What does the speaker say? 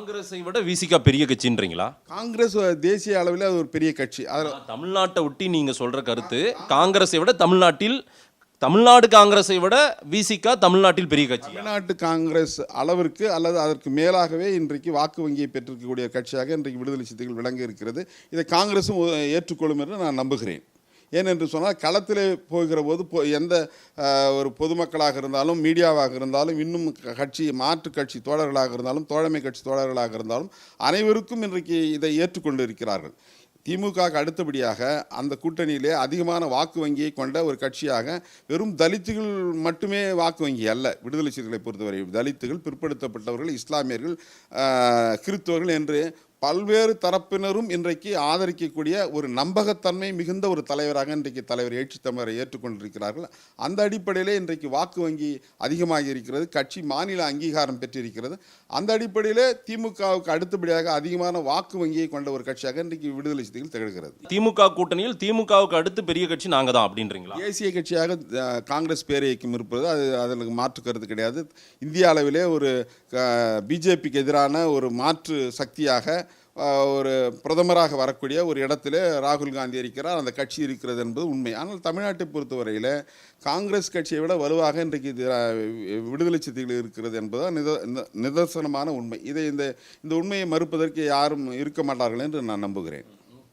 காங்கிரஸை விட விசிகா பெரிய கட்சின்றீங்களா? காங்கிரஸ் தேசிய அளவில் அது ஒரு பெரிய கட்சி. அதில் தமிழ்நாட்டை ஒட்டி நீங்க சொல்ற கருத்து காங்கிரஸை விட தமிழ்நாடு காங்கிரஸை விட விசிகா தமிழ்நாட்டில் பெரிய கட்சி. தமிழ்நாட்டு காங்கிரஸ் அளவிற்கு அல்லது அதற்கு மேலாகவே இன்றைக்கு வாக்கு வங்கியை பெற்றிருக்கக்கூடிய கட்சியாக இன்றைக்கு விடுதலை சிறுத்தைகள் விளங்கி இருக்கிறது. இதை காங்கிரஸும் ஏற்றுக்கொள்ளும் என்று நான் நம்புகிறேன். ஏனென்று சொன்னால் களத்திலே போகிற போது எந்த ஒரு பொதுமக்களாக இருந்தாலும் மீடியாவாக இருந்தாலும் இன்னும் மாற்று கட்சி தோழர்களாக இருந்தாலும் தோழமை கட்சி தோழர்களாக இருந்தாலும் அனைவருக்கும் இன்றைக்கு இதை ஏற்றுக்கொண்டு இருக்கிறார்கள். திமுக அடுத்தபடியாக அந்த கூட்டணியிலே அதிகமான வாக்கு வங்கியை கொண்ட ஒரு கட்சியாக வெறும் தலித்துகள் மட்டுமே வாக்கு வங்கி அல்ல. விடுதலை சிறுத்தைகளை பொறுத்தவரை தலித்துகள், பிற்படுத்தப்பட்டவர்கள், இஸ்லாமியர்கள், கிறிஸ்தவர்கள் என்று பல்வேறு தரப்பினரும் இன்றைக்கு ஆதரிக்கக்கூடிய ஒரு நம்பகத்தன்மை மிகுந்த ஒரு தலைவராக இன்றைக்கு தலைவர் எழுச்சி தமிழரை ஏற்றுக்கொண்டிருக்கிறார்கள். அந்த அடிப்படையிலே இன்றைக்கு வாக்கு வங்கி அதிகமாகி இருக்கிறது. கட்சி மாநில அங்கீகாரம் பெற்றிருக்கிறது. அந்த அடிப்படையிலே திமுகவுக்கு அடுத்தபடியாக அதிகமான வாக்கு வங்கியை கொண்ட ஒரு கட்சியாக இன்றைக்கு விடுதலை சிறுத்தைகள் திகழ்கிறது. திமுக கூட்டணியில் திமுகவுக்கு அடுத்து பெரிய கட்சி நாங்க தான் அப்படின்றீங்களா? தேசிய கட்சியாக காங்கிரஸ் பேரியக்கம் இருப்பது அதற்கு மாற்று கருத்து கிடையாது. இந்திய அளவிலே ஒரு பிஜேபிக்கு எதிரான ஒரு மாற்று சக்தியாக ஒரு பிரதமராக வரக்கூடிய ஒரு இடத்துல ராகுல் காந்தி இருக்கிறார். அந்த கட்சி இருக்கிறது என்பது உண்மை. ஆனால் தமிழ்நாட்டை பொறுத்தவரையில் காங்கிரஸ் கட்சியை விட வலுவாக இன்றைக்கு விடுதலை சிறுத்தைகள் இருக்கிறது என்பது நிதர்சனமான உண்மை. இந்த உண்மையை மறுப்பதற்கு யாரும் இருக்க மாட்டார்கள் என்று நான் நம்புகிறேன்.